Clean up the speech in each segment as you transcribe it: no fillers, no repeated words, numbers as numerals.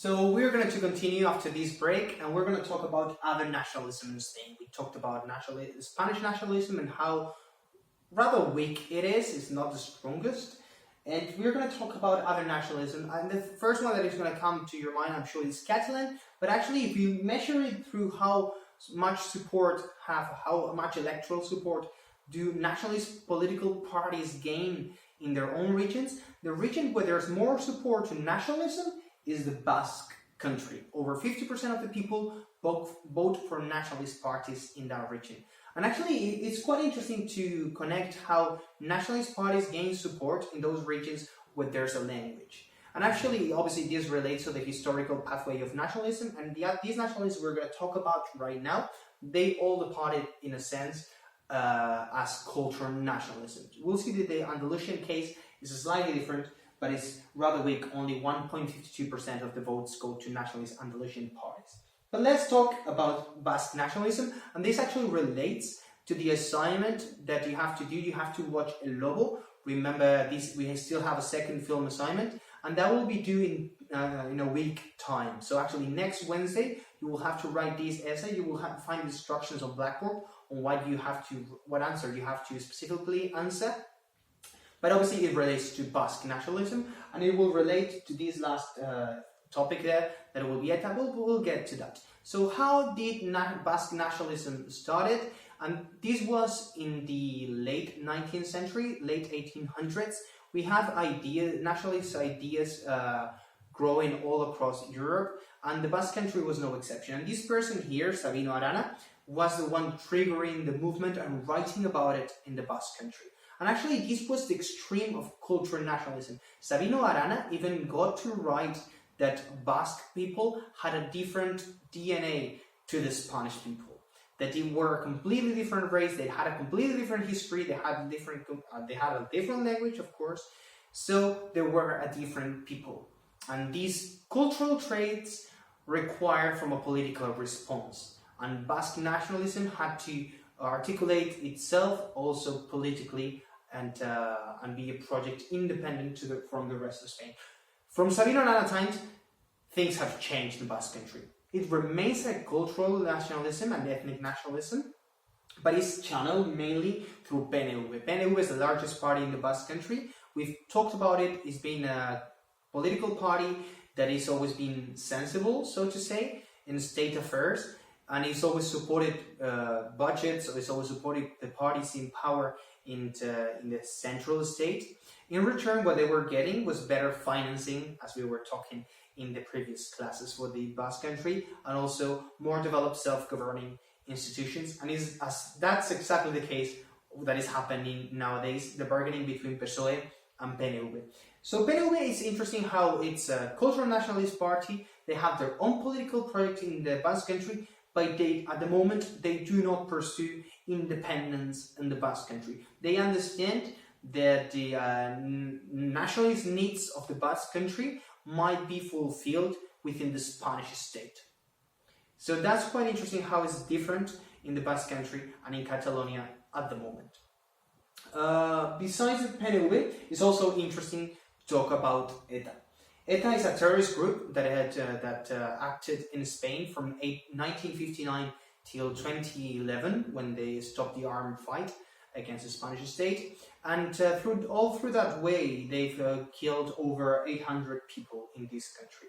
So we're going to continue after this break, and we're going to talk about other nationalism in Spain. We talked about Spanish nationalism and how rather weak it is. It's not the strongest. And we're going to talk about other nationalism. And the first one that is going to come to your mind, I'm sure, is Catalan. But actually, if you measure it through how much how much electoral support do nationalist political parties gain in their own regions, the region where there's more support to nationalism is the Basque country. Over 50% of the people vote for nationalist parties in that region. And actually, it's quite interesting to connect how nationalist parties gain support in those regions where there's a language. And actually, obviously, this relates to the historical pathway of nationalism. And these nationalists we're going to talk about right now, they all departed, in a sense, as cultural nationalism. We'll see that the Andalusian case is slightly different, but it's rather weak. Only 1.52% of the votes go to nationalist Andalusian parties. But let's talk about Basque nationalism, and this actually relates to the assignment that you have to do. You have to watch El Lobo. Remember, this we still have a second film assignment, and that will be due in a week time. So actually, next Wednesday, you will have to write this essay. You will have to find instructions on Blackboard on what answer you have to specifically answer. But obviously, it relates to Basque nationalism, and it will relate to this last topic there, that will be ETA. We'll get to that. So how did Basque nationalism started? And this was in the late 19th century, late 1800s. We have nationalist ideas growing all across Europe, and the Basque country was no exception. And this person here, Sabino Arana, was the one triggering the movement and writing about it in the Basque country. And actually, this was the extreme of cultural nationalism. Sabino Arana even got to write that Basque people had a different DNA to the Spanish people, that they were a completely different race, they had a completely different history, they had a different language, of course, so they were a different people. And these cultural traits require from a political response, and Basque nationalism had to articulate itself also politically and be a project independent from the rest of Spain. From Sabino Arana times, things have changed in the Basque country. It remains a cultural nationalism and ethnic nationalism, but it's channeled mainly through PNV. PNV is the largest party in the Basque country. We've talked about it. It's been a political party that has always been sensible, so to say, in state affairs, and it's always supported budgets, so it's always supported the parties in power in the central state. In return, what they were getting was better financing, as we were talking in the previous classes, for the Basque country, and also more developed self-governing institutions. And that's exactly the case that is happening nowadays, the bargaining between PSOE and PNV. So PNV is interesting how it's a cultural nationalist party. They have their own political project in the Basque country, but at the moment, they do not pursue independence in the Basque country. They understand that the nationalist needs of the Basque country might be fulfilled within the Spanish state. So that's quite interesting how it's different in the Basque country and in Catalonia at the moment. Besides the PNV, it's also interesting to talk about ETA. ETA is a terrorist group that acted in Spain from 1959 till 2011, when they stopped the armed fight against the Spanish state, and through that way they've killed over 800 people in this country.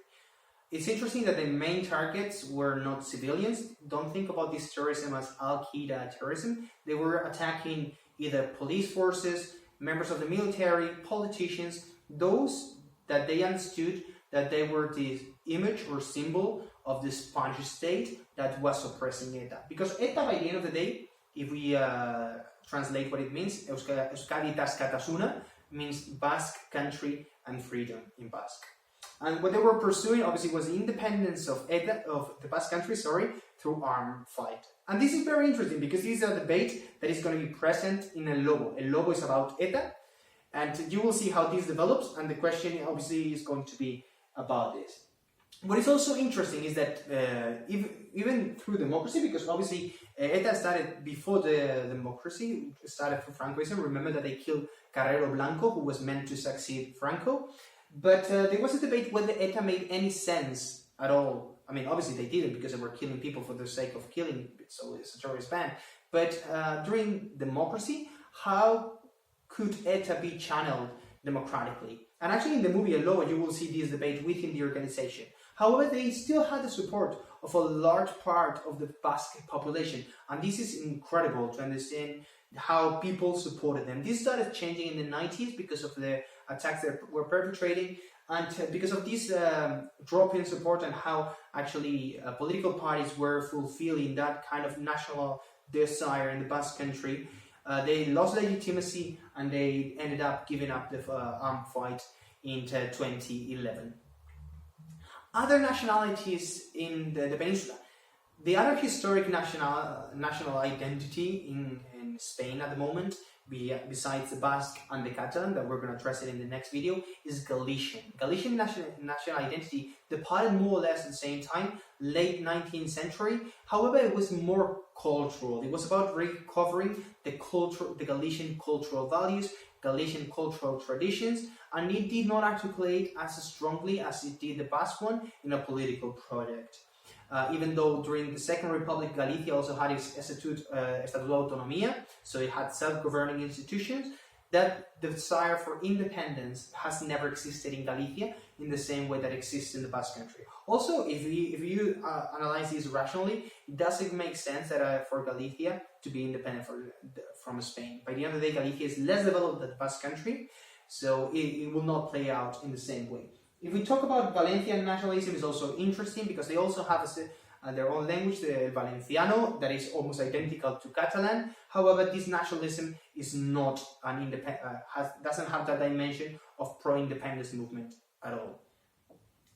It's interesting that the main targets were not civilians. Don't think about this terrorism as Al-Qaeda terrorism. They were attacking either police forces, members of the military, politicians, those that they understood that they were the image or symbol of the Spanish state that was suppressing ETA. Because ETA, by the end of the day, if we translate what it means, Euskadi Taskatasuna means Basque country and freedom in Basque. And what they were pursuing, obviously, was the independence of the Basque country, through armed fight. And this is very interesting because this is a debate that is going to be present in El Lobo. El Lobo is about ETA, and you will see how this develops, and the question obviously is going to be about this. What is also interesting is that even through democracy, because obviously ETA started before the democracy, started through Francoism. Remember that they killed Carrero Blanco, who was meant to succeed Franco. But there was a debate whether ETA made any sense at all. I mean, obviously they didn't because they were killing people for the sake of killing, so it's a terrorist band. But during democracy, how could ETA be channeled democratically? And actually in the movie alone, you will see this debate within the organization. However, they still had the support of a large part of the Basque population. And this is incredible to understand how people supported them. This started changing in the 90s because of the attacks that were perpetrating, and because of this drop in support and how actually political parties were fulfilling that kind of national desire in the Basque country. They lost legitimacy and they ended up giving up the armed fight in 2011. Other nationalities in the peninsula. The other historic national identity in Spain at the moment, besides the Basque and the Catalan, that we're going to address it in the next video, is Galician. Galician national identity departed more or less at the same time, late 19th century. However, it was more cultural. It was about recovering the Galician cultural values, Galician cultural traditions, and it did not articulate as strongly as it did the Basque one in a political project. Even though during the Second Republic, Galicia also had its Estatuto de Autonomía, so it had self-governing institutions, that the desire for independence has never existed in Galicia in the same way that exists in the Basque country. Also, if you analyze this rationally, it doesn't make sense that for Galicia to be independent from Spain. By the end of the day, Galicia is less developed than the Basque country, so it will not play out in the same way. If we talk about Valencian nationalism, is also interesting because they also have their own language, the Valenciano, that is almost identical to Catalan. However, this nationalism is not an doesn't have that dimension of pro-independence movement at all.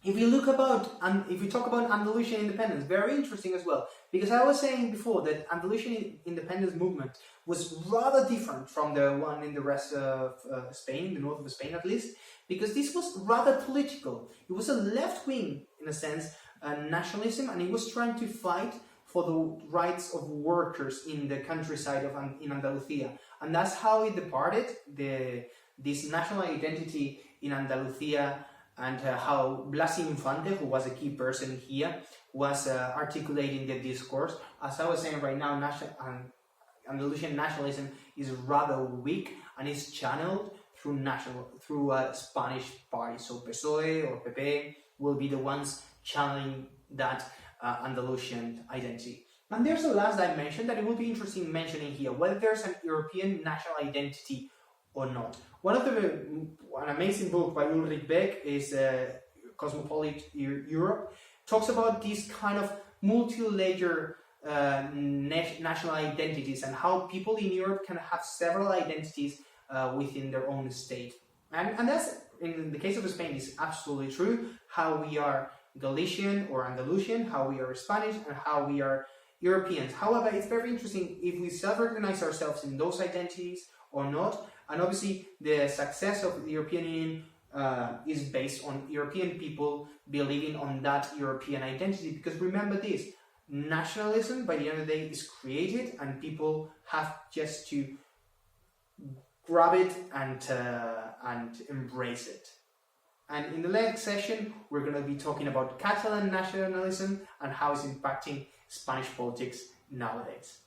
If we talk about Andalusian independence, very interesting as well, because I was saying before that Andalusian independence movement was rather different from the one in the rest of Spain, the north of Spain at least, because this was rather political. It was a left-wing, in a sense, nationalism, and it was trying to fight for the rights of workers in the countryside in Andalusia. And that's how it departed, this national identity in Andalusia, and how Blas Infante, who was a key person here, was articulating the discourse. As I was saying right now, Andalusian nationalism is rather weak and is channeled through Spanish parties. So PSOE or PP will be the ones channeling that Andalusian identity. And there's a last dimension that it will be interesting mentioning here, whether there's an European national identity or not. An amazing book by Ulrich Beck is Cosmopolitan Europe, talks about this kind of multi-layer national identities and how people in Europe can have several identities within their own state. And that's, in the case of Spain, is absolutely true, how we are Galician or Andalusian, how we are Spanish, and how we are Europeans. However, it's very interesting if we self-recognize ourselves in those identities or not. And obviously, the success of the European Union is based on European people believing on that European identity. Because remember this, nationalism, by the end of the day, is created, and people have just to grab it and embrace it. And in the next session, we're going to be talking about Catalan nationalism and how it's impacting Spanish politics nowadays.